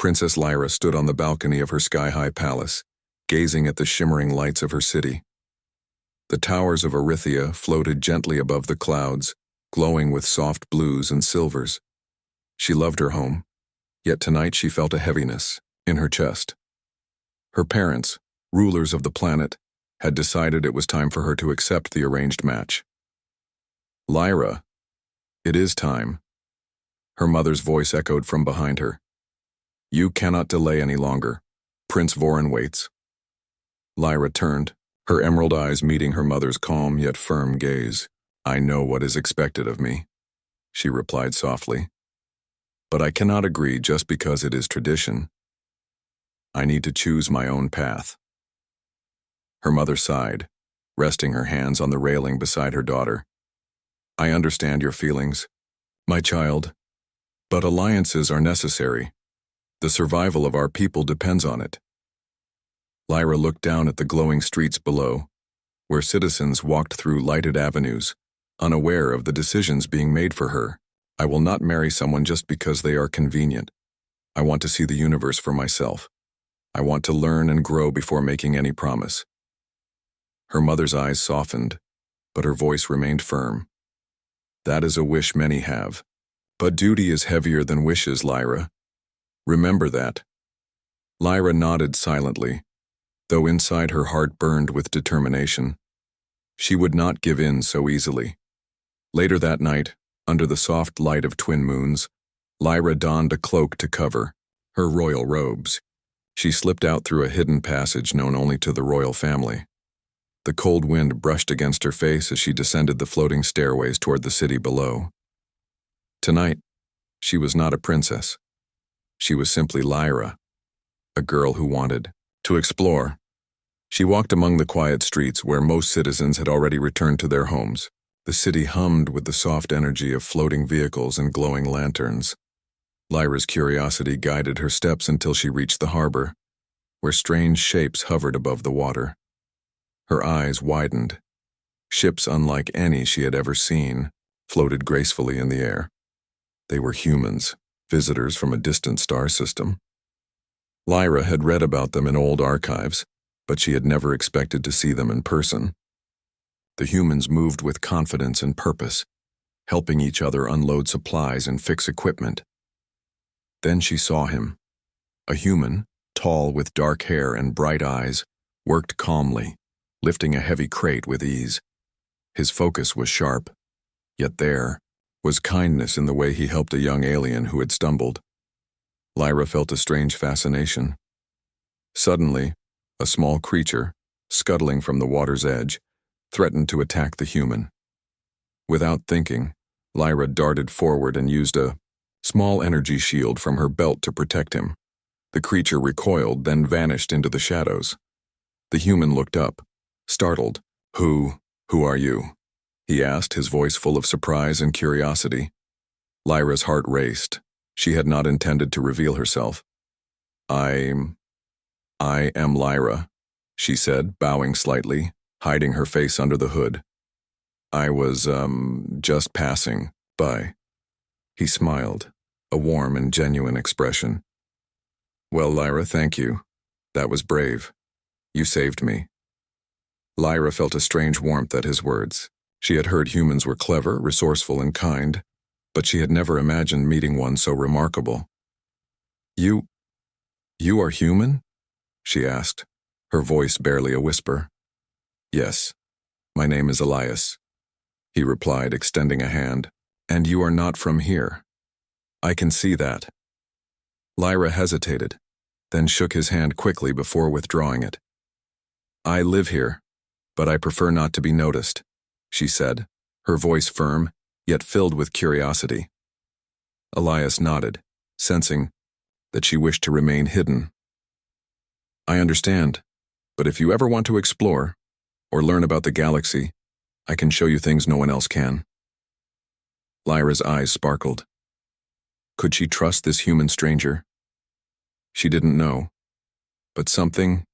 Princess Lyra stood on the balcony of her sky-high palace, gazing at the shimmering lights of her city. The towers of Erythia floated gently above the clouds, glowing with soft blues and silvers. She loved her home, yet tonight she felt a heaviness in her chest. Her parents, rulers of the planet, had decided it was time for her to accept the arranged match. "Lyra, it is time." Her mother's voice echoed from behind her. "You cannot delay any longer. Prince Vorin waits." Lyra turned, her emerald eyes meeting her mother's calm yet firm gaze. "I know what is expected of me," she replied softly. "But I cannot agree just because it is tradition. I need to choose my own path." Her mother sighed, resting her hands on the railing beside her daughter. "I understand your feelings, my child, but alliances are necessary. The survival of our people depends on it." Lyra looked down at the glowing streets below, where citizens walked through lighted avenues, unaware of the decisions being made for her. "I will not marry someone just because they are convenient. I want to see the universe for myself. I want to learn and grow before making any promise." Her mother's eyes softened, but her voice remained firm. "That is a wish many have. But duty is heavier than wishes, Lyra. Remember that." Lyra nodded silently, though inside her heart burned with determination. She would not give in so easily. Later that night, under the soft light of twin moons, Lyra donned a cloak to cover her royal robes. She slipped out through a hidden passage known only to the royal family. The cold wind brushed against her face as she descended the floating stairways toward the city below. Tonight, she was not a princess. She was simply Lyra, a girl who wanted to explore. She walked among the quiet streets where most citizens had already returned to their homes. The city hummed with the soft energy of floating vehicles and glowing lanterns. Lyra's curiosity guided her steps until she reached the harbor, where strange shapes hovered above the water. Her eyes widened. Ships unlike any she had ever seen floated gracefully in the air. They were humans, visitors from a distant star system. Lyra had read about them in old archives, but she had never expected to see them in person. The humans moved with confidence and purpose, helping each other unload supplies and fix equipment. Then she saw him. A human, tall with dark hair and bright eyes, worked calmly, lifting a heavy crate with ease. His focus was sharp, yet there was kindness in the way he helped a young alien who had stumbled. Lyra felt a strange fascination. Suddenly, a small creature, scuttling from the water's edge, threatened to attack the human. Without thinking, Lyra darted forward and used a small energy shield from her belt to protect him. The creature recoiled, then vanished into the shadows. The human looked up, startled. Who are you?" he asked, his voice full of surprise and curiosity. Lyra's heart raced. She had not intended to reveal herself. I am Lyra," she said, bowing slightly, hiding her face under the hood. "I was, just passing by." He smiled, a warm and genuine expression. "Well, Lyra, thank you. That was brave. You saved me." Lyra felt a strange warmth at his words. She had heard humans were clever, resourceful, and kind, but she had never imagined meeting one so remarkable. You are human?" she asked, her voice barely a whisper. "Yes, my name is Elias," he replied, extending a hand. "And you are not from here. I can see that." Lyra hesitated, then shook his hand quickly before withdrawing it. "I live here, but I prefer not to be noticed," she said, her voice firm, yet filled with curiosity. Elias nodded, sensing that she wished to remain hidden. "I understand, but if you ever want to explore, or learn about the galaxy, I can show you things no one else can." Lyra's eyes sparkled. Could she trust this human stranger? She didn't know, but something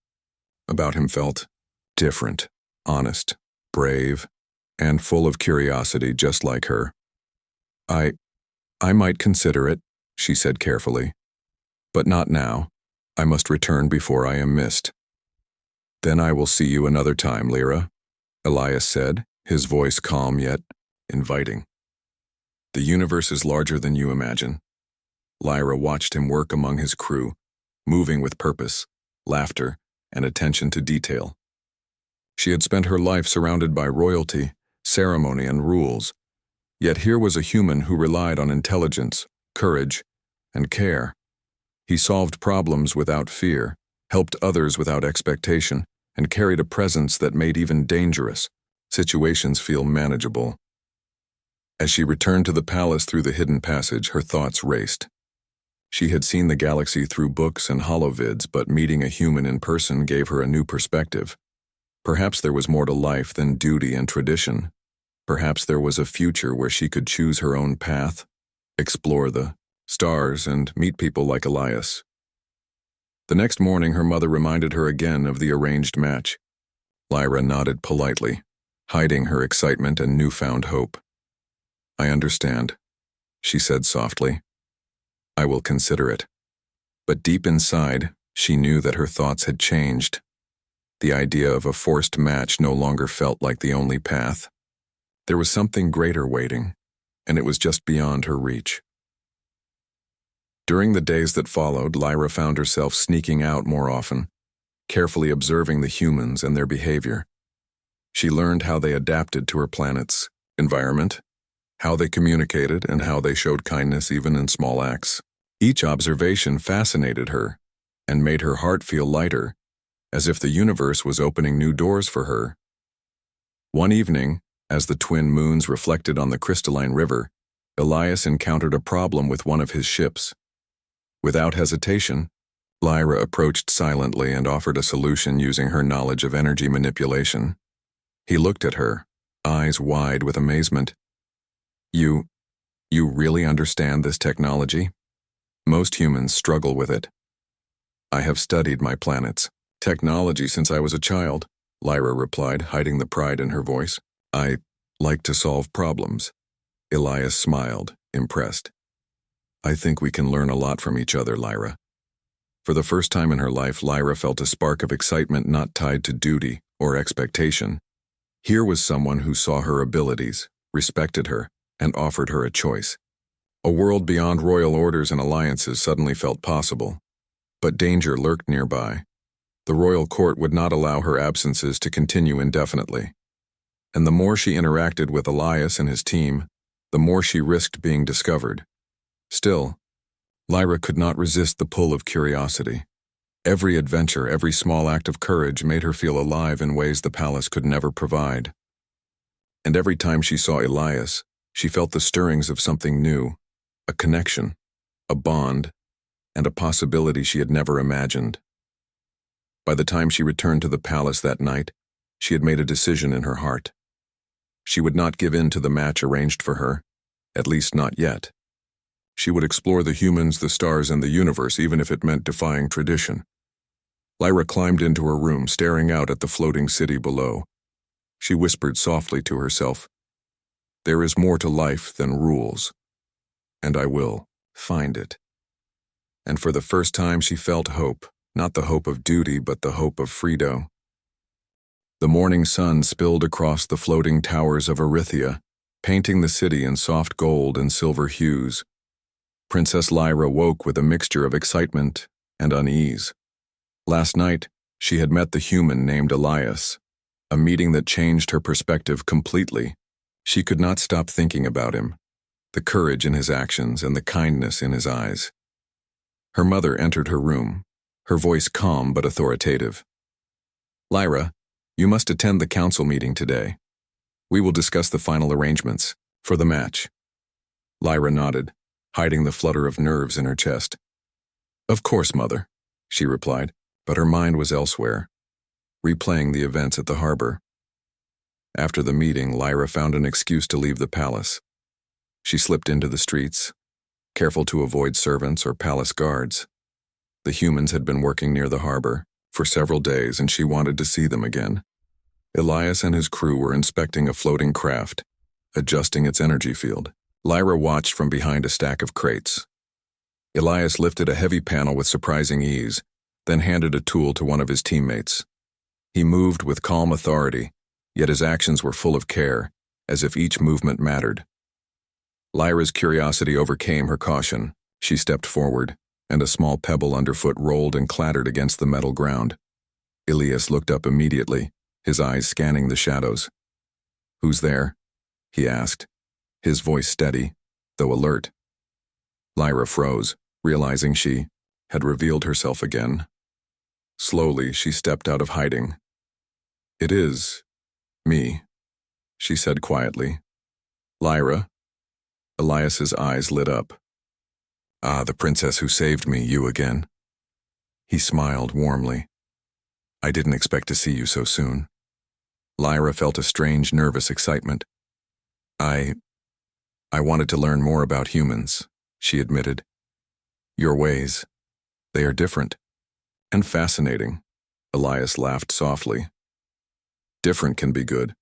about him felt different, honest, brave, and full of curiosity just like her. I might consider it," she said carefully. But not now. I must return before I am missed. Then I will see you another time, Lyra, Elias said, his voice calm yet inviting. The universe is larger than you imagine. Lyra watched him work among his crew, moving with purpose, laughter, and attention to detail. She had spent her life surrounded by royalty, ceremony, and rules, yet here was a human who relied on intelligence, courage, and care. He solved problems without fear, helped others without expectation, and carried a presence that made even dangerous situations feel manageable. As she returned to the palace through the hidden passage, her thoughts raced. She had seen the galaxy through books and holovids, but meeting a human in person gave her a new perspective. Perhaps there was more to life than duty and tradition. Perhaps there was a future where she could choose her own path, explore the stars, and meet people like Elias. The next morning, her mother reminded her again of the arranged match. Lyra nodded politely, hiding her excitement and newfound hope. I understand, she said softly. I will consider it. But deep inside, she knew that her thoughts had changed. The idea of a forced match no longer felt like the only path. There was something greater waiting, and it was just beyond her reach. During the days that followed, Lyra found herself sneaking out more often, carefully observing the humans and their behavior. She learned how they adapted to her planet's environment, how they communicated, and how they showed kindness even in small acts. Each observation fascinated her and made her heart feel lighter, as if the universe was opening new doors for her. One evening, as the twin moons reflected on the crystalline river, Elias encountered a problem with one of his ships. Without hesitation, Lyra approached silently and offered a solution using her knowledge of energy manipulation. He looked at her, eyes wide with amazement. You really understand this technology? Most humans struggle with it. I have studied my planet's technology since I was a child, Lyra replied, hiding the pride in her voice. I like to solve problems. Elias smiled, impressed. I think we can learn a lot from each other, Lyra. For the first time in her life, Lyra felt a spark of excitement not tied to duty or expectation. Here was someone who saw her abilities, respected her, and offered her a choice. A world beyond royal orders and alliances suddenly felt possible. But danger lurked nearby. The royal court would not allow her absences to continue indefinitely. And the more she interacted with Elias and his team, the more she risked being discovered. Still, Lyra could not resist the pull of curiosity. Every adventure, every small act of courage made her feel alive in ways the palace could never provide. And every time she saw Elias, she felt the stirrings of something new, a connection, a bond, and a possibility she had never imagined. By the time she returned to the palace that night, she had made a decision in her heart. She would not give in to the match arranged for her, at least not yet. She would explore the humans, the stars, and the universe, even if it meant defying tradition. Lyra climbed into her room, staring out at the floating city below. She whispered softly to herself, "There is more to life than rules, and I will find it." And for the first time she felt hope, not the hope of duty, but the hope of freedom. The morning sun spilled across the floating towers of Erythia, painting the city in soft gold and silver hues. Princess Lyra woke with a mixture of excitement and unease. Last night, she had met the human named Elias, a meeting that changed her perspective completely. She could not stop thinking about him, the courage in his actions and the kindness in his eyes. Her mother entered her room, her voice calm but authoritative. "Lyra, you must attend the council meeting today. We will discuss the final arrangements for the match." Lyra nodded, hiding the flutter of nerves in her chest. "Of course, mother," she replied, but her mind was elsewhere, replaying the events at the harbor. After the meeting, Lyra found an excuse to leave the palace. She slipped into the streets, careful to avoid servants or palace guards. The humans had been working near the harbor for several days, and she wanted to see them again. Elias and his crew were inspecting a floating craft, adjusting its energy field. Lyra watched from behind a stack of crates. Elias lifted a heavy panel with surprising ease, then handed a tool to one of his teammates. He moved with calm authority, yet his actions were full of care, as if each movement mattered. Lyra's curiosity overcame her caution. She stepped forward, and a small pebble underfoot rolled and clattered against the metal ground. Elias looked up immediately, his eyes scanning the shadows. "Who's there?" he asked, his voice steady, though alert. Lyra froze, realizing she had revealed herself again. Slowly, she stepped out of hiding. "It is me," she said quietly. "Lyra?" Elias's eyes lit up. "Ah, the princess who saved me, you again." He smiled warmly. "I didn't expect to see you so soon." Lyra felt a strange, nervous excitement. I wanted to learn more about humans," she admitted. "Your ways, they are different. And fascinating." Elias laughed softly. "Different can be good.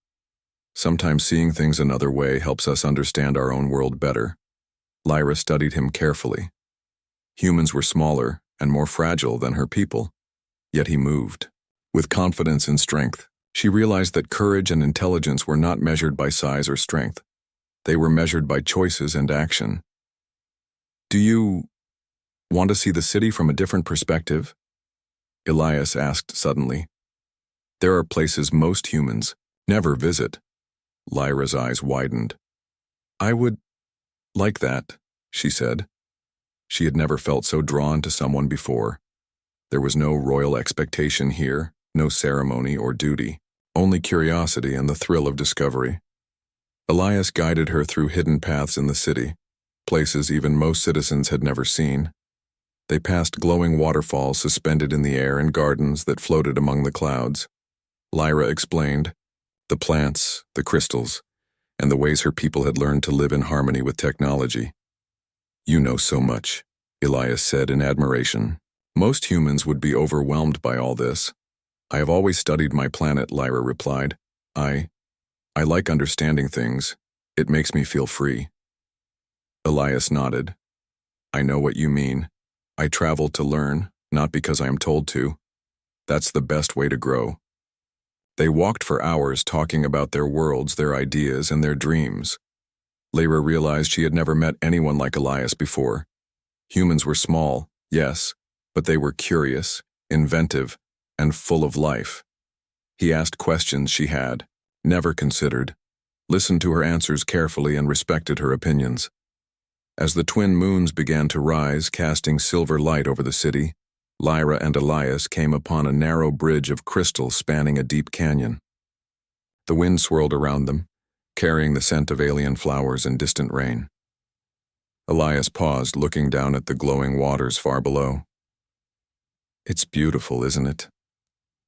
Sometimes seeing things another way helps us understand our own world better." Lyra studied him carefully. Humans were smaller and more fragile than her people, yet he moved. With confidence and strength, she realized that courage and intelligence were not measured by size or strength. They were measured by choices and action. "Do you want to see the city from a different perspective?" Elias asked suddenly. "There are places most humans never visit." Lyra's eyes widened. "I would like that," she said. She had never felt so drawn to someone before. There was no royal expectation here, no ceremony or duty, only curiosity and the thrill of discovery. Elias guided her through hidden paths in the city, places even most citizens had never seen. They passed glowing waterfalls suspended in the air and gardens that floated among the clouds. Lyra explained the plants, the crystals, and the ways her people had learned to live in harmony with technology. "You know so much," Elias said in admiration. "Most humans would be overwhelmed by all this." "I have always studied my planet," Lyra replied. I like understanding things. It makes me feel free." Elias nodded. "I know what you mean. I travel to learn, not because I am told to. That's the best way to grow." They walked for hours talking about their worlds, their ideas, and their dreams. Lyra realized she had never met anyone like Elias before. Humans were small, yes, but they were curious, inventive, and full of life. He asked questions she had never considered, listened to her answers carefully, and respected her opinions. As the twin moons began to rise, casting silver light over the city, Lyra and Elias came upon a narrow bridge of crystal spanning a deep canyon. The wind swirled around them, carrying the scent of alien flowers and distant rain. Elias paused, looking down at the glowing waters far below. "It's beautiful, isn't it?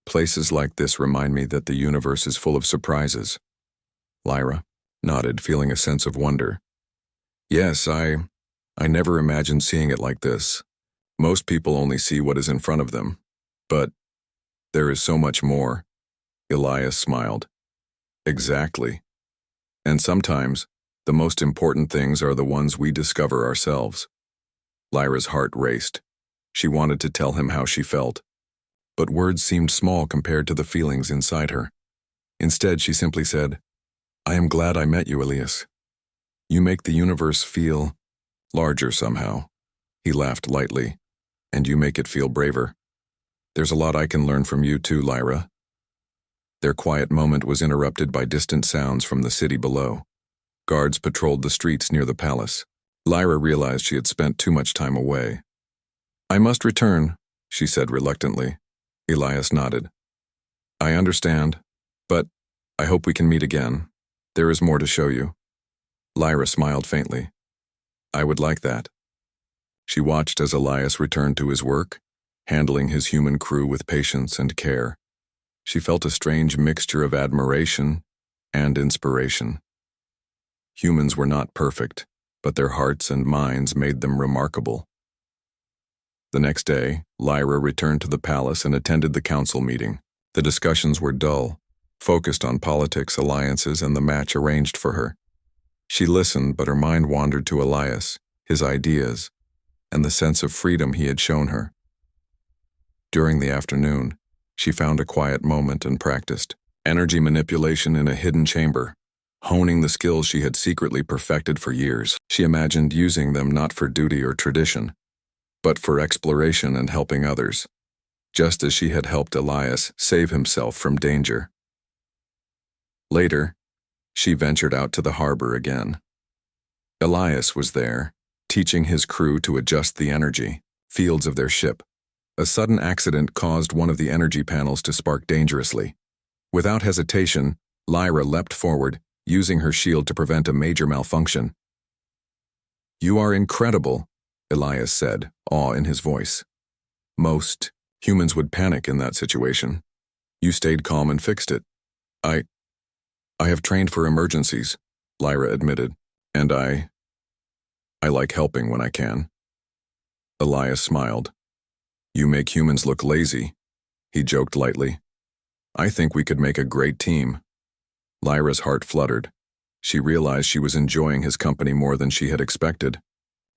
Places like this remind me that the universe is full of surprises." Lyra nodded, feeling a sense of wonder. "Yes, I never imagined seeing it like this. Most people only see what is in front of them. But there is so much more." Elias smiled. "Exactly. And sometimes, the most important things are the ones we discover ourselves." Lyra's heart raced. She wanted to tell him how she felt, but words seemed small compared to the feelings inside her. Instead, she simply said, "I am glad I met you, Elias. You make the universe feel larger somehow." He laughed lightly. "And you make it feel braver. There's a lot I can learn from you too, Lyra." Their quiet moment was interrupted by distant sounds from the city below. Guards patrolled the streets near the palace. Lyra realized she had spent too much time away. "I must return," she said reluctantly. Elias nodded. "I understand, but I hope we can meet again. There is more to show you." Lyra smiled faintly. "I would like that." She watched as Elias returned to his work, handling his human crew with patience and care. She felt a strange mixture of admiration and inspiration. Humans were not perfect, but their hearts and minds made them remarkable. The next day, Lyra returned to the palace and attended the council meeting. The discussions were dull, focused on politics, alliances, and the match arranged for her. She listened, but her mind wandered to Elias, his ideas. and the sense of freedom he had shown her. During the afternoon, she found a quiet moment and practiced energy manipulation in a hidden chamber, honing the skills she had secretly perfected for years. She imagined using them not for duty or tradition, but for exploration and helping others, just as she had helped Elias save himself from danger. Later, she ventured out to the harbor again. Elias was there, teaching his crew to adjust the energy fields of their ship. A sudden accident caused one of the energy panels to spark dangerously. Without hesitation, Lyra leapt forward, using her shield to prevent a major malfunction. "You are incredible," Elias said, awe in his voice. "Most humans would panic in that situation. You stayed calm and fixed it." I have trained for emergencies," Lyra admitted, "and I like helping when I can." Elias smiled. "You make humans look lazy," he joked lightly. "I think we could make a great team." Lyra's heart fluttered. She realized she was enjoying his company more than she had expected.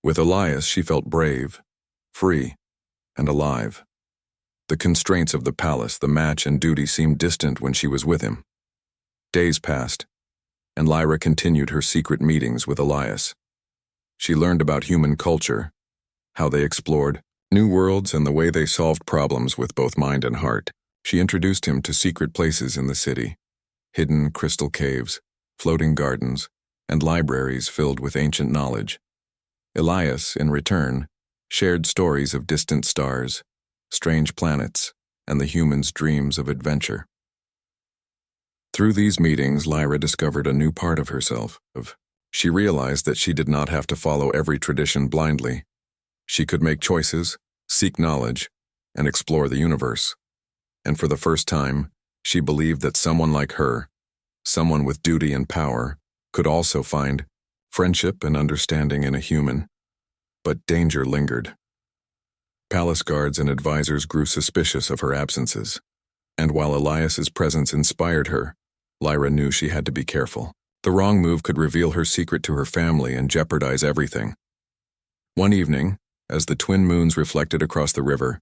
With Elias, she felt brave, free, and alive. The constraints of the palace, the match, and duty seemed distant when she was with him. Days passed, and Lyra continued her secret meetings with Elias. She learned about human culture, how they explored new worlds, and the way they solved problems with both mind and heart. She introduced him to secret places in the city, hidden crystal caves, floating gardens, and libraries filled with ancient knowledge. Elias, in return, shared stories of distant stars, strange planets, and the humans' dreams of adventure. Through these meetings, Lyra discovered a new part of herself. She realized that she did not have to follow every tradition blindly. She could make choices, seek knowledge, and explore the universe. And for the first time, she believed that someone like her, someone with duty and power, could also find friendship and understanding in a human. But danger lingered. Palace guards and advisors grew suspicious of her absences. And while Elias's presence inspired her, Lyra knew she had to be careful. The wrong move could reveal her secret to her family and jeopardize everything. One evening, as the twin moons reflected across the river,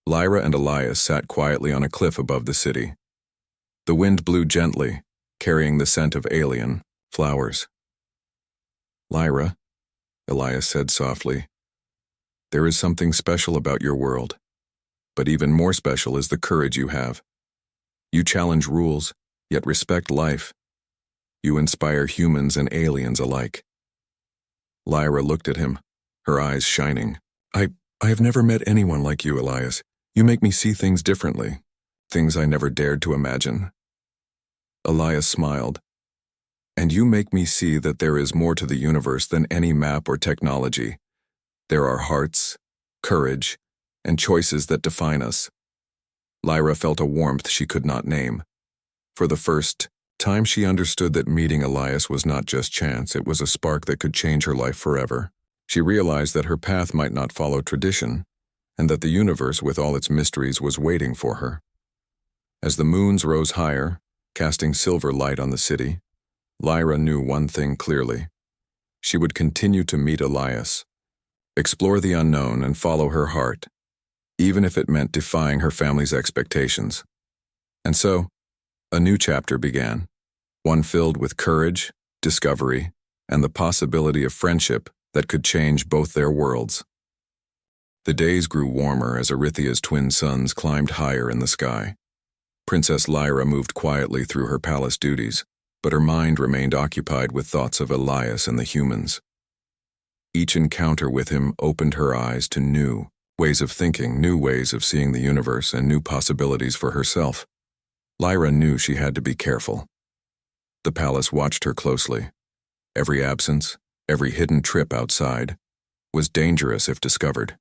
Lyra and Elias sat quietly on a cliff above the city. The wind blew gently, carrying the scent of alien flowers. "Lyra," Elias said softly, "there is something special about your world. But even more special is the courage you have. You challenge rules, yet respect life. You inspire humans and aliens alike." Lyra looked at him, her eyes shining. I have never met anyone like you, Elias. You make me see things differently, things I never dared to imagine." Elias smiled. "And you make me see that there is more to the universe than any map or technology. There are hearts, courage, and choices that define us." Lyra felt a warmth she could not name. For the first time, she understood that meeting Elias was not just chance, it was a spark that could change her life forever. She realized that her path might not follow tradition, and that the universe with all its mysteries was waiting for her. As the moons rose higher, casting silver light on the city, Lyra knew one thing clearly. She would continue to meet Elias, explore the unknown, and follow her heart, even if it meant defying her family's expectations. And so, a new chapter began, one filled with courage, discovery, and the possibility of friendship that could change both their worlds. The days grew warmer as Erithia's twin suns climbed higher in the sky. Princess Lyra moved quietly through her palace duties, but her mind remained occupied with thoughts of Elias and the humans. Each encounter with him opened her eyes to new ways of thinking, new ways of seeing the universe, and new possibilities for herself. Lyra knew she had to be careful. The palace watched her closely. Every absence, every hidden trip outside, was dangerous if discovered.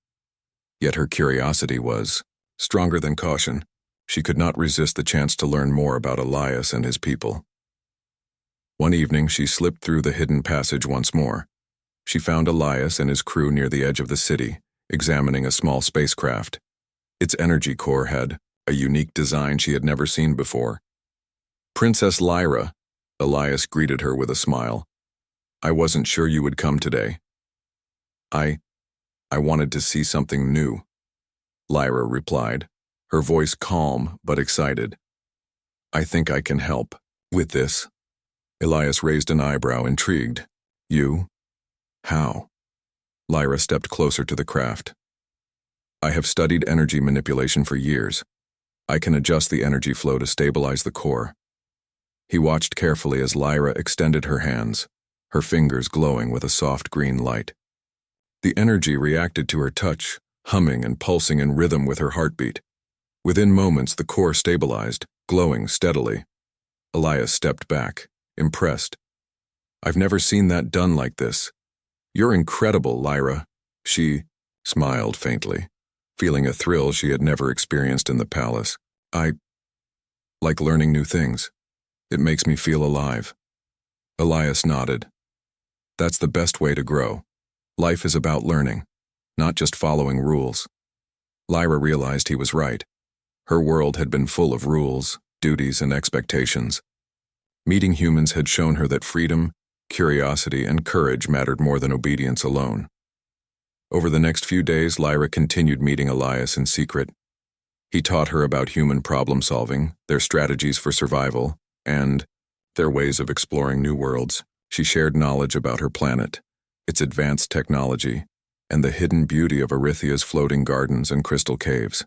Yet her curiosity was stronger than caution. She could not resist the chance to learn more about Elias and his people. One evening, she slipped through the hidden passage once more. She found Elias and his crew near the edge of the city, examining a small spacecraft. Its energy core had a unique design she had never seen before. "Princess Lyra," Elias greeted her with a smile. "I wasn't sure you would come today." I I wanted to see something new, Lyra replied, her voice calm but excited. I think I can help. With this? Elias raised an eyebrow, intrigued. You? How? Lyra stepped closer to the craft. I have studied energy manipulation for years. I can adjust the energy flow to stabilize the core. He watched carefully as Lyra extended her hands, her fingers glowing with a soft green light. The energy reacted to her touch, humming and pulsing in rhythm with her heartbeat. Within moments, the core stabilized, glowing steadily. Elias stepped back, impressed. I've never seen that done like this. You're incredible, Lyra. She smiled faintly, feeling a thrill she had never experienced in the palace. I like learning new things. It makes me feel alive. Elias nodded. That's the best way to grow. Life is about learning, not just following rules. Lyra realized he was right. Her world had been full of rules, duties, and expectations. Meeting humans had shown her that freedom, curiosity, and courage mattered more than obedience alone. Over the next few days, Lyra continued meeting Elias in secret. He taught her about human problem-solving, their strategies for survival, and their ways of exploring new worlds. She shared knowledge about her planet, its advanced technology, and the hidden beauty of Erythia's floating gardens and crystal caves.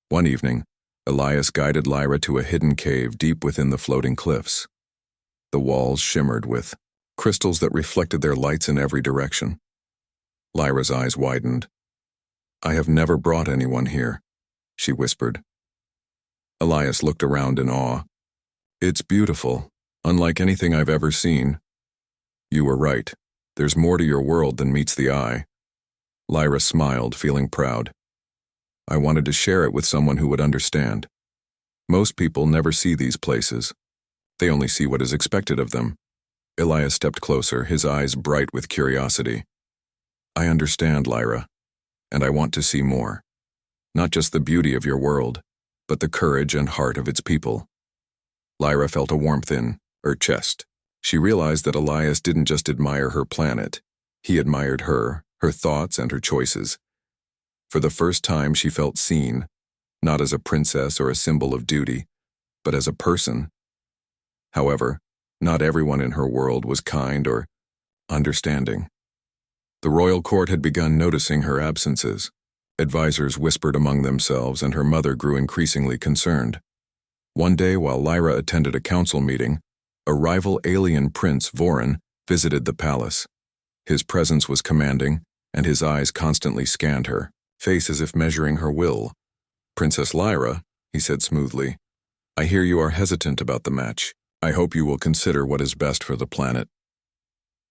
One evening, Elias guided Lyra to a hidden cave deep within the floating cliffs. The walls shimmered with crystals that reflected their lights in every direction. Lyra's eyes widened. I have never brought anyone here, she whispered. Elias looked around in awe. It's beautiful, unlike anything I've ever seen. You were right. There's more to your world than meets the eye. Lyra smiled, feeling proud. I wanted to share it with someone who would understand. Most people never see these places. They only see what is expected of them. Elias stepped closer, his eyes bright with curiosity. I understand, Lyra, and I want to see more. Not just the beauty of your world, but the courage and heart of its people. Lyra felt a warmth in her chest. She realized that Elias didn't just admire her planet. He admired her, her thoughts, and her choices. For the first time, she felt seen, not as a princess or a symbol of duty, but as a person. However, not everyone in her world was kind or understanding. The royal court had begun noticing her absences. Advisors whispered among themselves, and her mother grew increasingly concerned. One day, while Lyra attended a council meeting, a rival alien prince, Vorin, visited the palace. His presence was commanding, and his eyes constantly scanned her, face as if measuring her will. Princess Lyra, he said smoothly, I hear you are hesitant about the match. I hope you will consider what is best for the planet.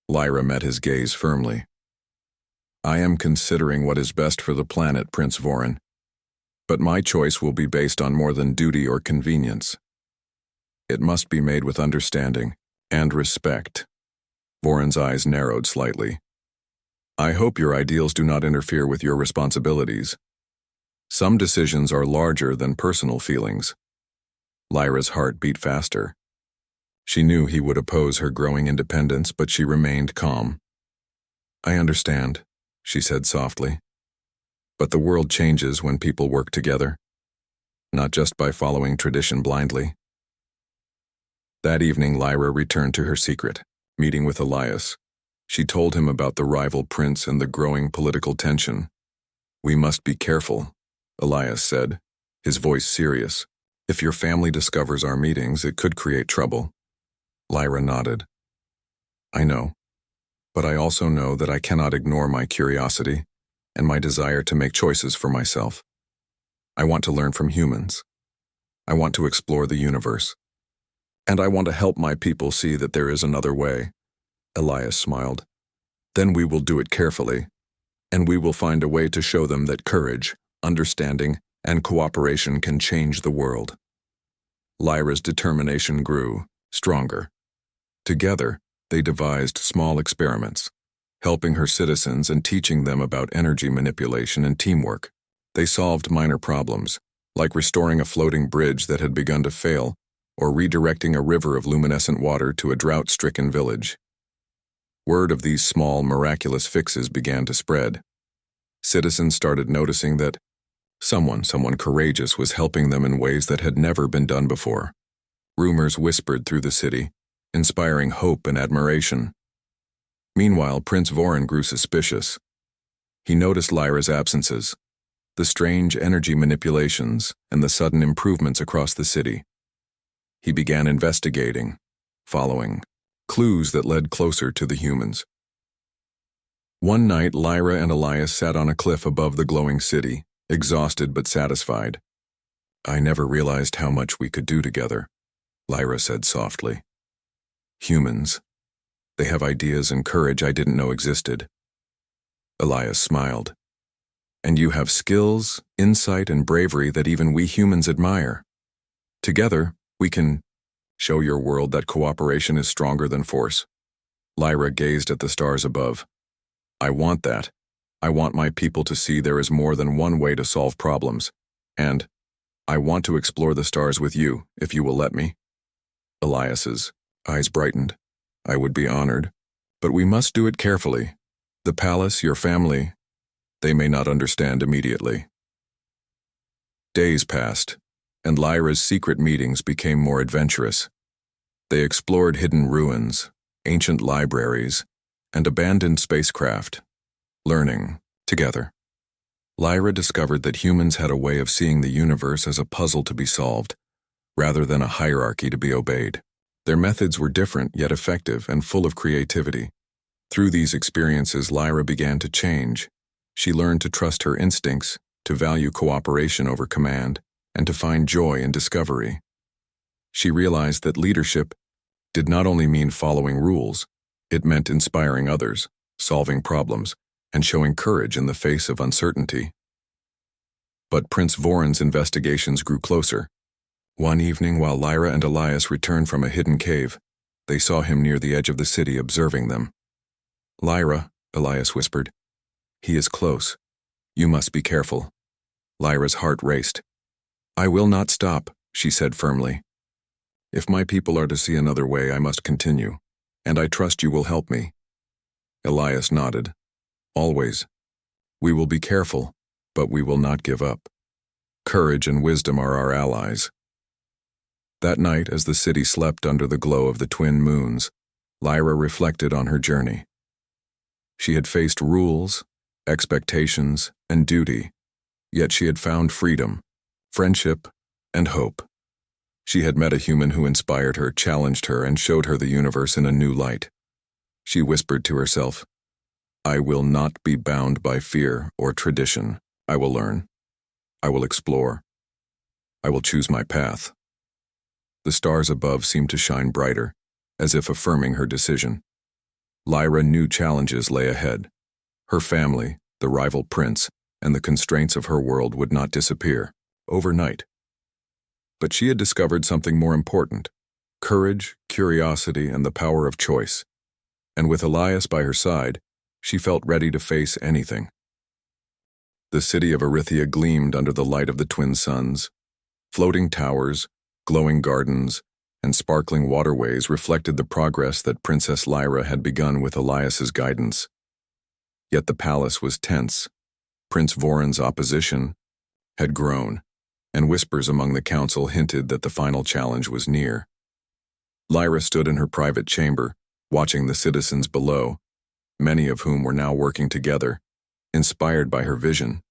Lyra met his gaze firmly. I am considering what is best for the planet, Prince Vorin. But my choice will be based on more than duty or convenience. It must be made with understanding and respect. Vorin's eyes narrowed slightly. I hope your ideals do not interfere with your responsibilities. Some decisions are larger than personal feelings. Lyra's heart beat faster. She knew he would oppose her growing independence, but she remained calm. I understand, she said softly. But the world changes when people work together, not just by following tradition blindly. That evening, Lyra returned to her secret, meeting with Elias. She told him about the rival prince and the growing political tension. We must be careful, Elias said, his voice serious. If your family discovers our meetings, it could create trouble. Lyra nodded. I know, but I also know that I cannot ignore my curiosity and my desire to make choices for myself. I want to learn from humans. I want to explore the universe. And I want to help my people see that there is another way. Elias smiled. Then we will do it carefully, and we will find a way to show them that courage, understanding, and cooperation can change the world. Lyra's determination grew, stronger. Together, they devised small experiments, helping her citizens and teaching them about energy manipulation and teamwork. They solved minor problems, like restoring a floating bridge that had begun to fail, or redirecting a river of luminescent water to a drought-stricken village. Word of these small, miraculous fixes began to spread. Citizens started noticing that someone courageous was helping them in ways that had never been done before. Rumors whispered through the city, inspiring hope and admiration. Meanwhile, Prince Voron grew suspicious. He noticed Lyra's absences, the strange energy manipulations, and the sudden improvements across the city. He began investigating, following clues that led closer to the humans. One night, Lyra and Elias sat on a cliff above the glowing city, exhausted but satisfied. "I never realized how much we could do together," Lyra said softly. "Humans. They have ideas and courage I didn't know existed." Elias smiled. "And you have skills, insight, and bravery that even we humans admire. Together, we can show your world that cooperation is stronger than force." Lyra gazed at the stars above. "I want that. I want my people to see there is more than one way to solve problems. And I want to explore the stars with you, if you will let me." Elias's eyes brightened. "I would be honored, but we must do it carefully. The palace, your family, they may not understand immediately." Days passed, and Lyra's secret meetings became more adventurous. They explored hidden ruins, ancient libraries, and abandoned spacecraft, learning together. Lyra discovered that humans had a way of seeing the universe as a puzzle to be solved, rather than a hierarchy to be obeyed. Their methods were different yet effective and full of creativity. Through these experiences, Lyra began to change. She learned to trust her instincts, to value cooperation over command, and to find joy in discovery. She realized that leadership did not only mean following rules, it meant inspiring others, solving problems, and showing courage in the face of uncertainty. But Prince Voron's investigations grew closer. One evening, while Lyra and Elias returned from a hidden cave, they saw him near the edge of the city observing them. "Lyra," Elias whispered, "he is close. You must be careful." Lyra's heart raced. "I will not stop," she said firmly. "If my people are to see another way, I must continue, and I trust you will help me." Elias nodded. "Always. We will be careful, but we will not give up. Courage and wisdom are our allies." That night, as the city slept under the glow of the twin moons, Lyra reflected on her journey. She had faced rules, expectations, and duty, yet she had found freedom, friendship, and hope. She had met a human who inspired her, challenged her, and showed her the universe in a new light. She whispered to herself, "I will not be bound by fear or tradition. I will learn. I will explore. I will choose my path." The stars above seemed to shine brighter, as if affirming her decision. Lyra knew challenges lay ahead. Her family, the rival prince, and the constraints of her world would not disappear overnight. But she had discovered something more important: courage, curiosity, and the power of choice. And with Elias by her side, she felt ready to face anything. The city of Erythia gleamed under the light of the twin suns. Floating towers, glowing gardens, and sparkling waterways reflected the progress that Princess Lyra had begun with Elias's guidance. Yet the palace was tense. Prince Voron's opposition had grown, and whispers among the council hinted that the final challenge was near. Lyra stood in her private chamber, watching the citizens below, many of whom were now working together, inspired by her vision.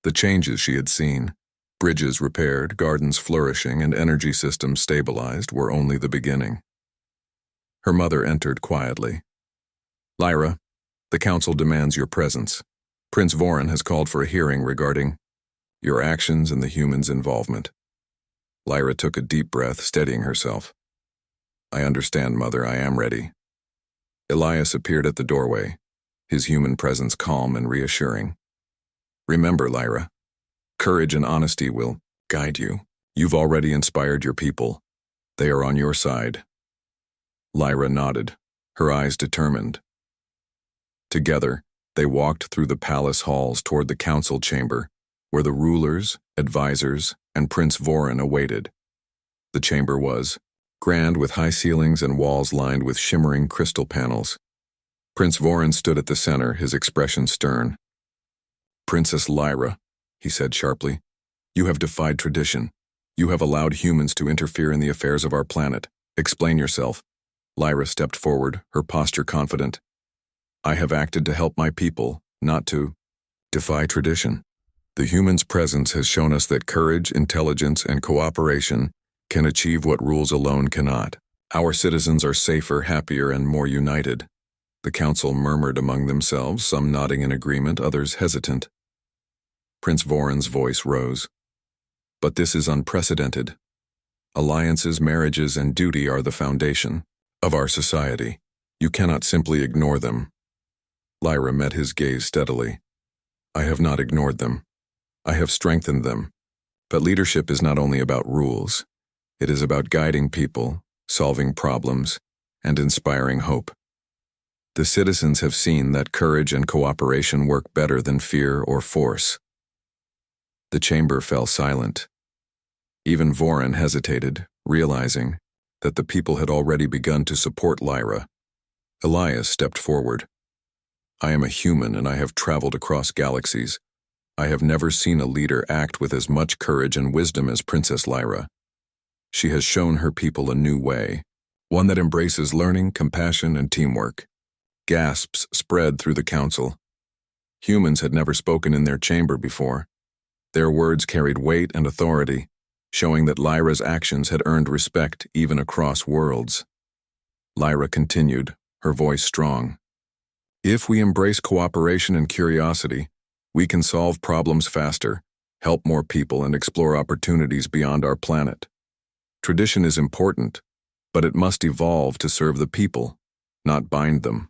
The changes she had seen, bridges repaired, gardens flourishing, and energy systems stabilized, were only the beginning. Her mother entered quietly. "Lyra, the council demands your presence. Prince Voron has called for a hearing regarding your actions and the humans' involvement." Lyra took a deep breath, steadying herself. "I understand, Mother. I am ready." Elias appeared at the doorway, his human presence calm and reassuring. "Remember, Lyra, courage and honesty will guide you. You've already inspired your people. They are on your side." Lyra nodded, her eyes determined. Together, they walked through the palace halls toward the council chamber, where the rulers, advisors, and Prince Voron awaited. The chamber was grand, with high ceilings and walls lined with shimmering crystal panels. Prince Voron stood at the center, his expression stern. Princess Lyra, he said sharply, you have defied tradition. You have allowed humans to interfere in the affairs of our planet. Explain yourself. Lyra stepped forward, her posture confident. I have acted to help my people, not to defy tradition. The human's presence has shown us that courage, intelligence, and cooperation can achieve what rules alone cannot. Our citizens are safer, happier, and more united. The council murmured among themselves, some nodding in agreement, others hesitant. Prince Voron's voice rose. But this is unprecedented. Alliances, marriages, and duty are the foundation of our society. You cannot simply ignore them. Lyra met his gaze steadily. I have not ignored them. I have strengthened them. But leadership is not only about rules. It is about guiding people, solving problems, and inspiring hope. The citizens have seen that courage and cooperation work better than fear or force. The chamber fell silent. Even Voron hesitated, realizing that the people had already begun to support Lyra. Elias stepped forward. I am a human and I have traveled across galaxies. I have never seen a leader act with as much courage and wisdom as Princess Lyra. She has shown her people a new way, one that embraces learning, compassion, and teamwork. Gasps spread through the council. Humans had never spoken in their chamber before. Their words carried weight and authority, showing that Lyra's actions had earned respect even across worlds. Lyra continued, her voice strong. If we embrace cooperation and curiosity, we can solve problems faster, help more people, and explore opportunities beyond our planet. Tradition is important, but it must evolve to serve the people, not bind them.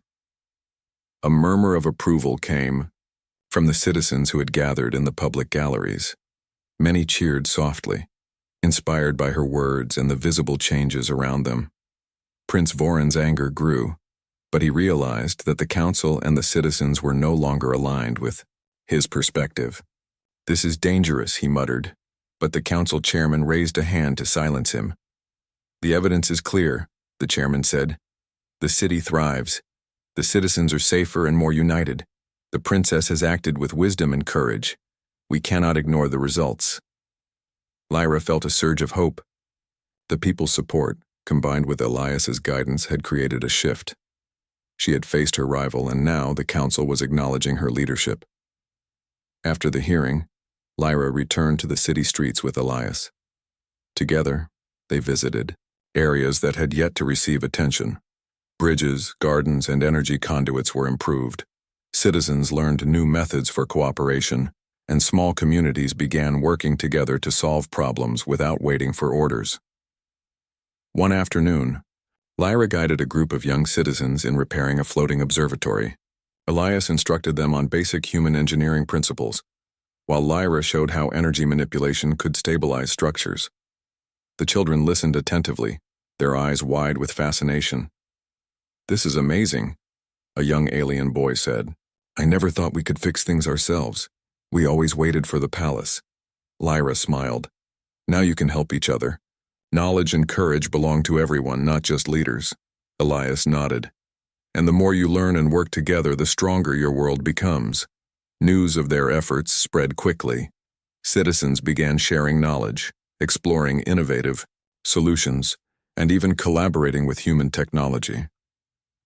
A murmur of approval came from the citizens who had gathered in the public galleries. Many cheered softly, inspired by her words and the visible changes around them. Prince Voron's anger grew, but he realized that the council and the citizens were no longer aligned with his perspective. This is dangerous, he muttered, but the council chairman raised a hand to silence him. The evidence is clear, the chairman said. The city thrives. The citizens are safer and more united. The princess has acted with wisdom and courage. We cannot ignore the results. Lyra felt a surge of hope. The people's support, combined with Elias's guidance, had created a shift. She had faced her rival, and now the council was acknowledging her leadership. After the hearing, Lyra returned to the city streets with Elias. Together, they visited areas that had yet to receive attention. Bridges, gardens, and energy conduits were improved. Citizens learned new methods for cooperation, and small communities began working together to solve problems without waiting for orders. One afternoon, Lyra guided a group of young citizens in repairing a floating observatory. Elias instructed them on basic human engineering principles, while Lyra showed how energy manipulation could stabilize structures. The children listened attentively, their eyes wide with fascination. This is amazing, a young alien boy said. I never thought we could fix things ourselves. We always waited for the palace. Lyra smiled. Now you can help each other. Knowledge and courage belong to everyone, not just leaders. Elias nodded. And the more you learn and work together, the stronger your world becomes. News of their efforts spread quickly. Citizens began sharing knowledge, exploring innovative solutions, and even collaborating with human technology.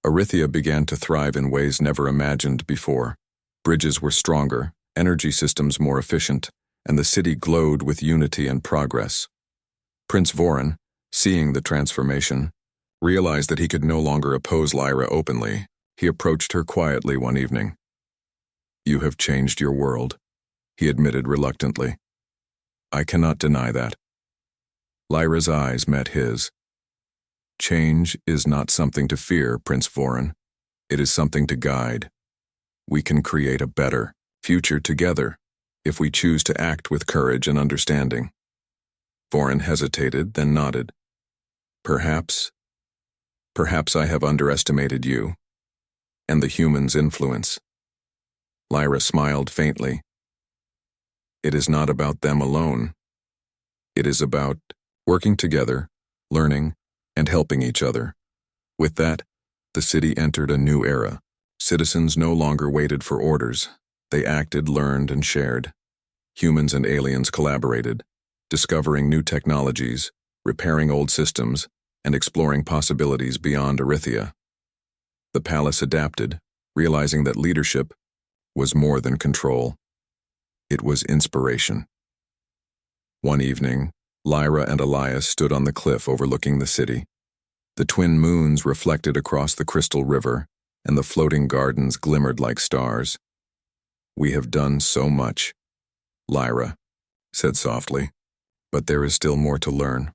Arithia began to thrive in ways never imagined before. Bridges were stronger, energy systems more efficient, and the city glowed with unity and progress. Prince Voron, seeing the transformation, realized that he could no longer oppose Lyra openly. He approached her quietly one evening. You have changed your world, he admitted reluctantly. I cannot deny that. Lyra's eyes met his. Change is not something to fear, Prince Voron. It is something to guide. We can create a better future together if we choose to act with courage and understanding. Voron hesitated, then nodded. Perhaps I have underestimated you and the humans' influence. Lyra smiled faintly. It is not about them alone. It is about working together, learning, and helping each other. With that, the city entered a new era. Citizens no longer waited for orders. They acted, learned, and shared. Humans and aliens collaborated, discovering new technologies, repairing old systems, and exploring possibilities beyond Erythia. The palace adapted, realizing that leadership was more than control. It was inspiration. One evening, Lyra and Elias stood on the cliff overlooking the city. The twin moons reflected across the crystal river, and the floating gardens glimmered like stars. "We have done so much," Lyra said softly, "but there is still more to learn,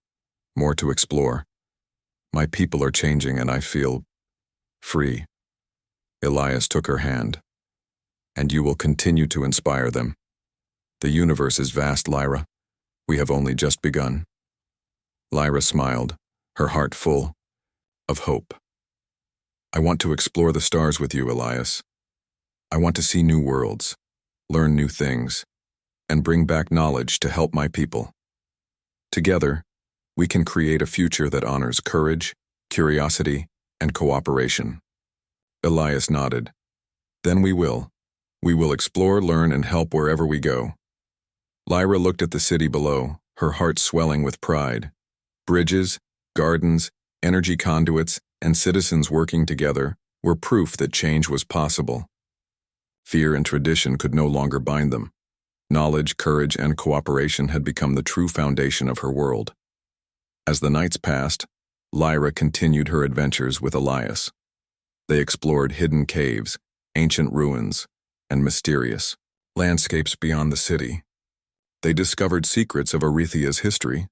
more to explore. My people are changing and I feel free." Elias took her hand. "And you will continue to inspire them. The universe is vast, Lyra. We have only just begun." Lyra smiled, her heart full of hope. "I want to explore the stars with you, Elias. I want to see new worlds, learn new things, and bring back knowledge to help my people. Together, we can create a future that honors courage, curiosity, and cooperation." Elias nodded. "Then we will. We will explore, learn, and help wherever we go." Lyra looked at the city below, her heart swelling with pride. Bridges, gardens, energy conduits, and citizens working together were proof that change was possible. Fear and tradition could no longer bind them. Knowledge, courage, and cooperation had become the true foundation of her world. As the nights passed, Lyra continued her adventures with Elias. They explored hidden caves, ancient ruins, and mysterious landscapes beyond the city. They discovered secrets of Erythia's history,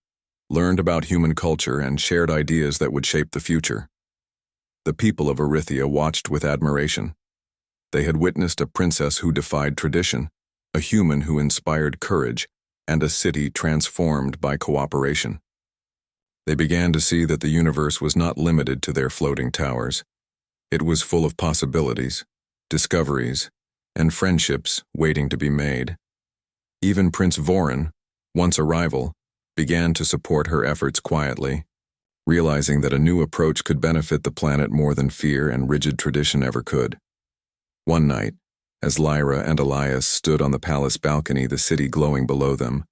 learned about human culture, and shared ideas that would shape the future. The people of Erythia watched with admiration. They had witnessed a princess who defied tradition, a human who inspired courage, and a city transformed by cooperation. They began to see that the universe was not limited to their floating towers. It was full of possibilities, discoveries, and friendships waiting to be made. Even Prince Vorin, once a rival, began to support her efforts quietly, realizing that a new approach could benefit the planet more than fear and rigid tradition ever could. One night, as Lyra and Elias stood on the palace balcony, the city glowing below them,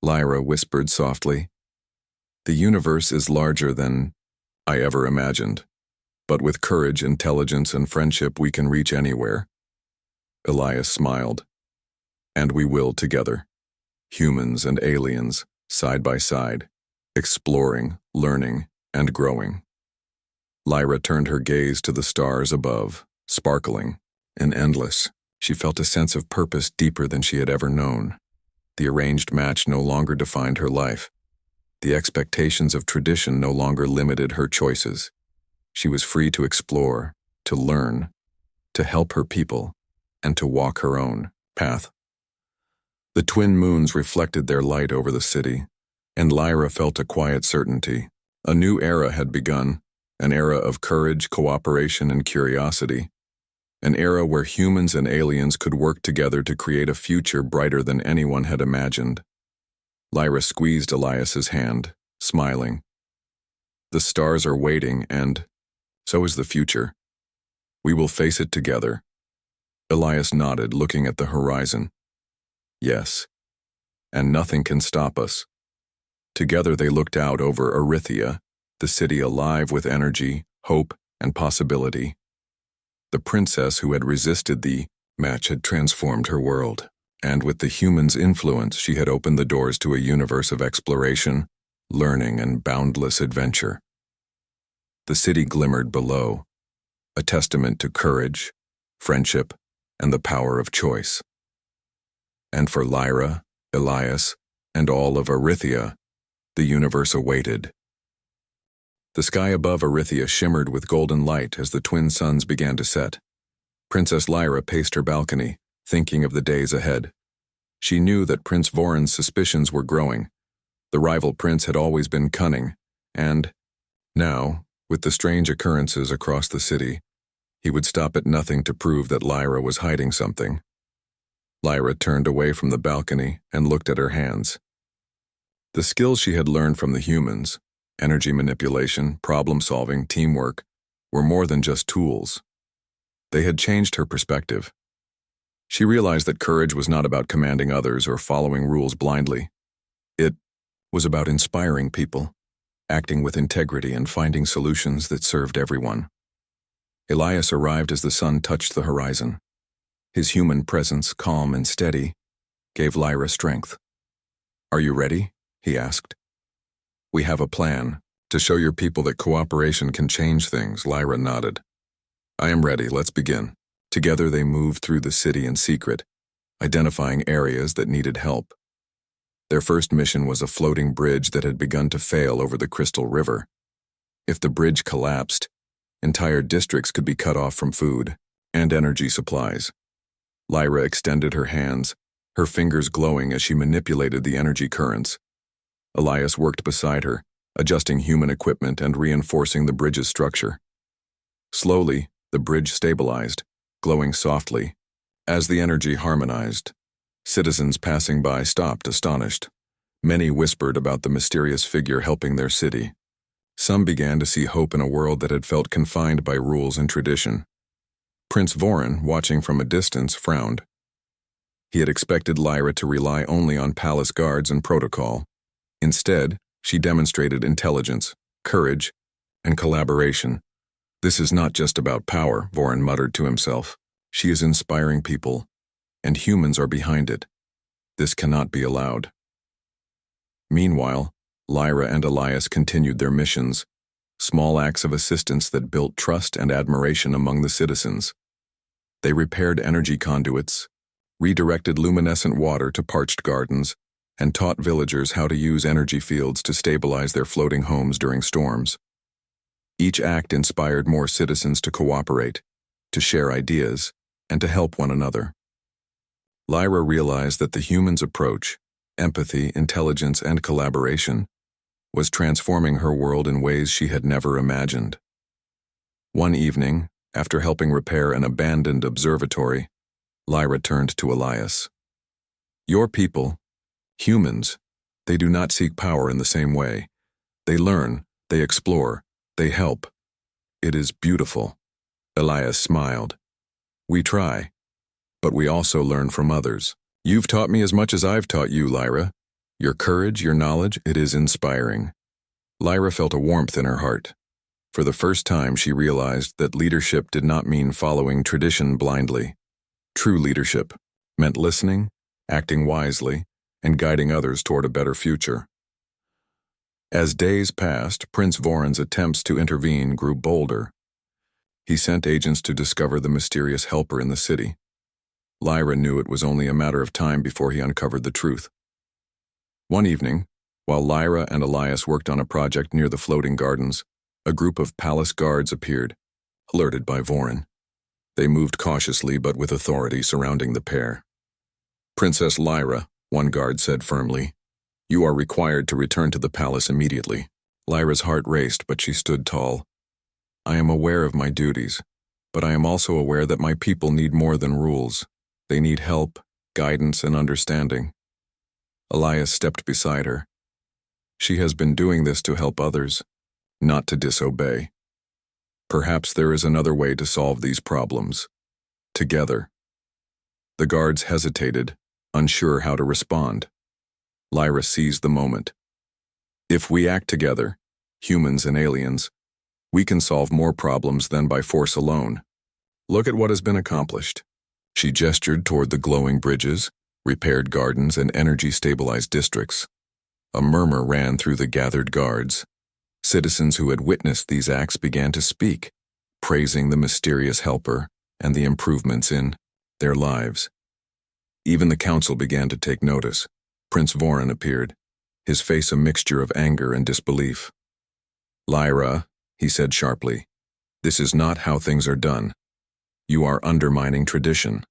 Lyra whispered softly, "The universe is larger than I ever imagined, but with courage, intelligence, and friendship we can reach anywhere." Elias smiled. "And we will together, humans and aliens, side by side, exploring, learning, and growing." Lyra turned her gaze to the stars above, sparkling and endless. She felt a sense of purpose deeper than she had ever known. The arranged match no longer defined her life. The expectations of tradition no longer limited her choices. She was free to explore, to learn, to help her people, and to walk her own path. The twin moons reflected their light over the city, and Lyra felt a quiet certainty. A new era had begun, an era of courage, cooperation, and curiosity. An era where humans and aliens could work together to create a future brighter than anyone had imagined. Lyra squeezed Elias's hand, smiling. "The stars are waiting, and so is the future. We will face it together." Elias nodded, looking at the horizon. "Yes, and nothing can stop us." Together they looked out over Erythia, the city alive with energy, hope, and possibility. The princess who had resisted the match had transformed her world, and with the human's influence she had opened the doors to a universe of exploration, learning, and boundless adventure. The city glimmered below, a testament to courage, friendship, and the power of choice. And for Lyra, Elias, and all of Erythia, the universe awaited. The sky above Erythia shimmered with golden light as the twin suns began to set. Princess Lyra paced her balcony, thinking of the days ahead. She knew that Prince Vorin's suspicions were growing. The rival prince had always been cunning, and now, with the strange occurrences across the city, he would stop at nothing to prove that Lyra was hiding something. Lyra turned away from the balcony and looked at her hands. The skills she had learned from the humans, energy manipulation, problem-solving, teamwork, were more than just tools. They had changed her perspective. She realized that courage was not about commanding others or following rules blindly. It was about inspiring people, acting with integrity and finding solutions that served everyone. Elias arrived as the sun touched the horizon. His human presence, calm and steady, gave Lyra strength. "Are you ready?" he asked. "We have a plan. To show your people that cooperation can change things," Lyra nodded. "I am ready, let's begin." Together they moved through the city in secret, identifying areas that needed help. Their first mission was a floating bridge that had begun to fail over the Crystal River. If the bridge collapsed, entire districts could be cut off from food and energy supplies. Lyra extended her hands, her fingers glowing as she manipulated the energy currents. Elias worked beside her, adjusting human equipment and reinforcing the bridge's structure. Slowly, the bridge stabilized, glowing softly. As the energy harmonized, citizens passing by stopped astonished. Many whispered about the mysterious figure helping their city. Some began to see hope in a world that had felt confined by rules and tradition. Prince Vorin, watching from a distance, frowned. He had expected Lyra to rely only on palace guards and protocol. Instead, she demonstrated intelligence, courage, and collaboration. "This is not just about power," Vorin muttered to himself. "She is inspiring people, and humans are behind it. This cannot be allowed." Meanwhile, Lyra and Elias continued their missions, small acts of assistance that built trust and admiration among the citizens. They repaired energy conduits, redirected luminescent water to parched gardens, and taught villagers how to use energy fields to stabilize their floating homes during storms. Each act inspired more citizens to cooperate, to share ideas, and to help one another. Lyra realized that the human's approach, empathy, intelligence, and collaboration, was transforming her world in ways she had never imagined. One evening, after helping repair an abandoned observatory, Lyra turned to Elias. "Your people, humans, they do not seek power in the same way. They learn, they explore, they help. It is beautiful." Elias smiled. "We try, but we also learn from others. You've taught me as much as I've taught you, Lyra. Your courage, your knowledge, it is inspiring." Lyra felt a warmth in her heart. For the first time, she realized that leadership did not mean following tradition blindly. True leadership meant listening, acting wisely, and guiding others toward a better future. As days passed, Prince Vorin's attempts to intervene grew bolder. He sent agents to discover the mysterious helper in the city. Lyra knew it was only a matter of time before he uncovered the truth. One evening, while Lyra and Elias worked on a project near the floating gardens, a group of palace guards appeared, alerted by Vorin. They moved cautiously but with authority surrounding the pair. "Princess Lyra," one guard said firmly, "you are required to return to the palace immediately." Lyra's heart raced, but she stood tall. "I am aware of my duties, but I am also aware that my people need more than rules. They need help, guidance, and understanding." Elias stepped beside her. "She has been doing this to help others, not to disobey. Perhaps there is another way to solve these problems. Together." The guards hesitated, unsure how to respond. Lyra seized the moment. "If we act together, humans and aliens, we can solve more problems than by force alone. Look at what has been accomplished." She gestured toward the glowing bridges, repaired gardens, and energy-stabilized districts. A murmur ran through the gathered guards. Citizens who had witnessed these acts began to speak, praising the mysterious helper and the improvements in their lives. Even the council began to take notice. Prince Vorin appeared, his face a mixture of anger and disbelief. "Lyra," he said sharply, "this is not how things are done. You are undermining tradition."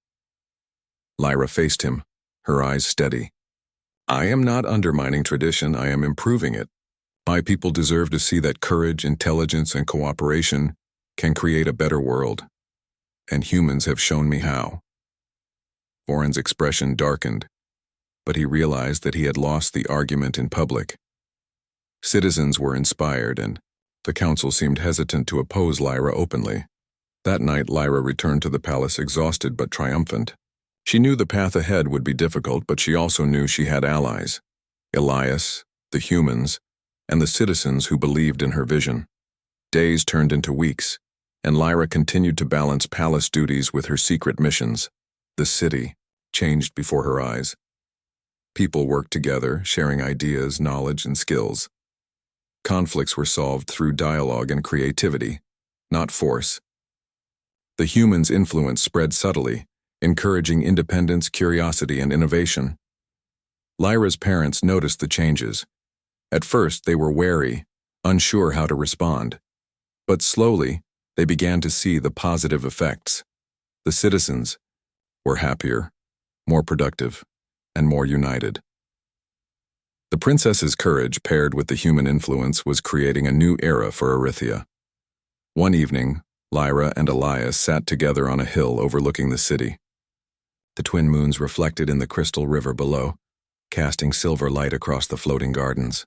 Lyra faced him, her eyes steady. "I am not undermining tradition, I am improving it. My people deserve to see that courage, intelligence, and cooperation can create a better world. And humans have shown me how." Vorin's expression darkened, but he realized that he had lost the argument in public. Citizens were inspired, and the council seemed hesitant to oppose Lyra openly. That night, Lyra returned to the palace exhausted but triumphant. She knew the path ahead would be difficult, but she also knew she had allies: Elias, the humans, and the citizens who believed in her vision. Days turned into weeks, and Lyra continued to balance palace duties with her secret missions. The city changed before her eyes. People worked together, sharing ideas, knowledge, and skills. Conflicts were solved through dialogue and creativity, not force. The humans' influence spread subtly, encouraging independence, curiosity, and innovation. Lyra's parents noticed the changes. At first, they were wary, unsure how to respond. But slowly, they began to see the positive effects. The citizens were happier, more productive, and more united. The princess's courage paired with the human influence was creating a new era for Erythia. One evening, Lyra and Elias sat together on a hill overlooking the city. The twin moons reflected in the crystal river below, casting silver light across the floating gardens.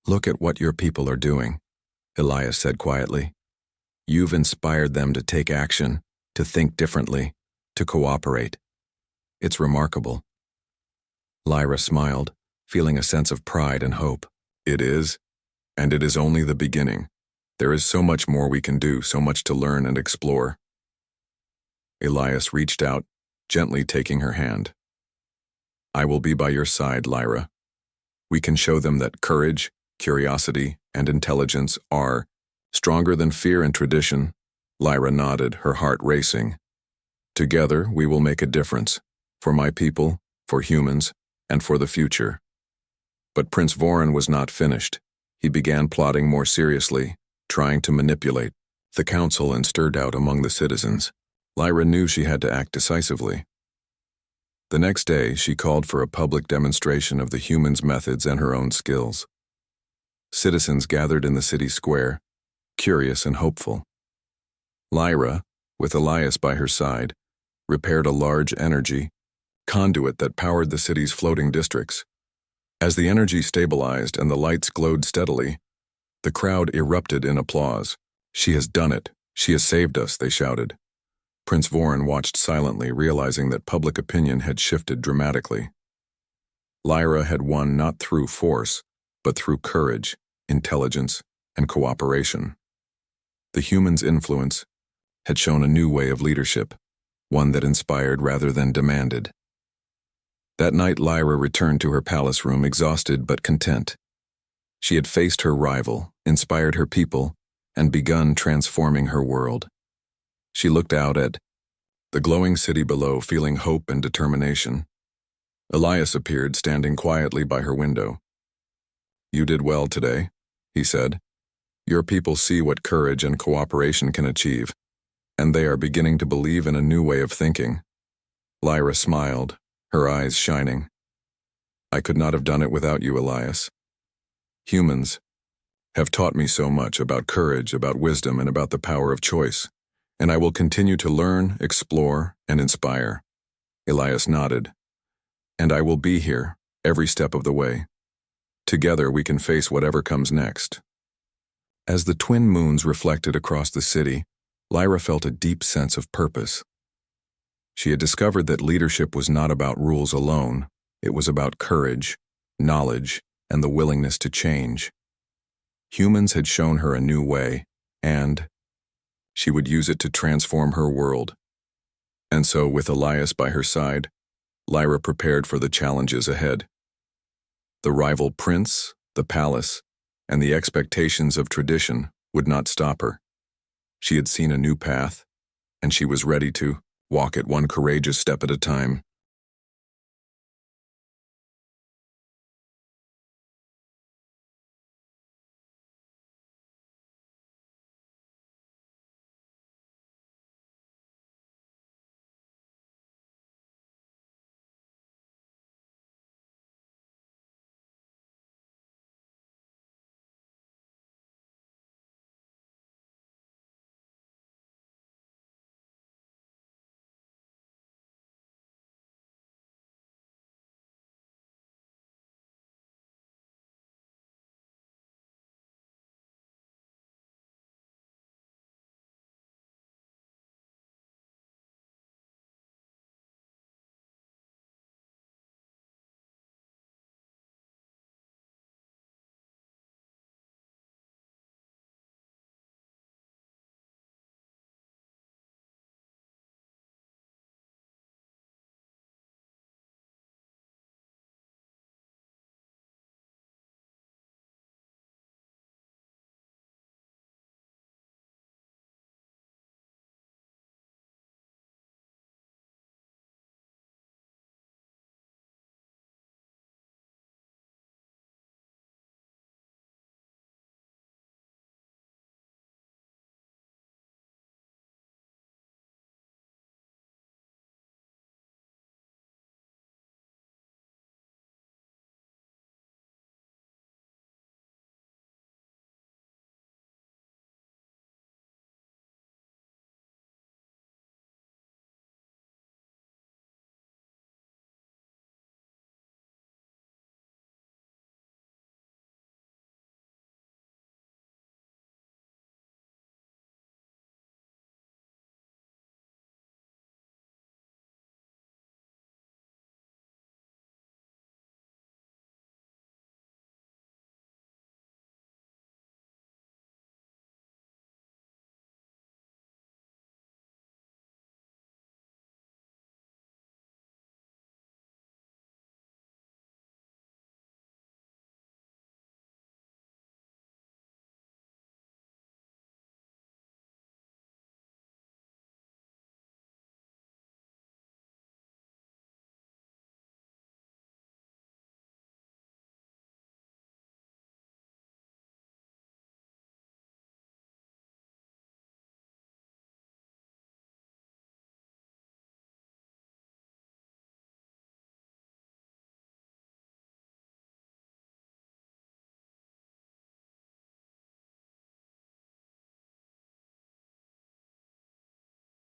"Look at what your people are doing," Elias said quietly. "You've inspired them to take action, to think differently, to cooperate. It's remarkable." Lyra smiled, feeling a sense of pride and hope. "It is, and it is only the beginning. There is so much more we can do, so much to learn and explore." Elias reached out, gently taking her hand. "I will be by your side, Lyra. We can show them that courage, curiosity, and intelligence are stronger than fear and tradition." Lyra nodded, her heart racing. "Together, we will make a difference, for my people, for humans, and for the future." But Prince Voron was not finished. He began plotting more seriously, trying to manipulate the council and stir doubt among the citizens. Lyra knew she had to act decisively. The next day, she called for a public demonstration of the humans' methods and her own skills. Citizens gathered in the city square, curious and hopeful. Lyra, with Elias by her side, repaired a large energy conduit that powered the city's floating districts. As the energy stabilized and the lights glowed steadily, the crowd erupted in applause. "She has done it. She has saved us," they shouted. Prince Voron watched silently, realizing that public opinion had shifted dramatically. Lyra had won not through force, but through courage, intelligence, and cooperation. The humans' influence had shown a new way of leadership, one that inspired rather than demanded. That night, Lyra returned to her palace room exhausted but content. She had faced her rival, inspired her people, and begun transforming her world. She looked out at the glowing city below, feeling hope and determination. Elias appeared, standing quietly by her window. "You did well today," he said. "Your people see what courage and cooperation can achieve, and they are beginning to believe in a new way of thinking." Lyra smiled, her eyes shining. "I could not have done it without you, Elias. Humans have taught me so much about courage, about wisdom, and about the power of choice, and I will continue to learn, explore, and inspire." Elias nodded. "And I will be here, every step of the way. Together we can face whatever comes next." As the twin moons reflected across the city, Lyra felt a deep sense of purpose. She had discovered that leadership was not about rules alone. It was about courage, knowledge, and the willingness to change. Humans had shown her a new way, and she would use it to transform her world. And so, with Elias by her side, Lyra prepared for the challenges ahead. The rival prince, the palace, and the expectations of tradition would not stop her. She had seen a new path, and she was ready to walk it one courageous step at a time.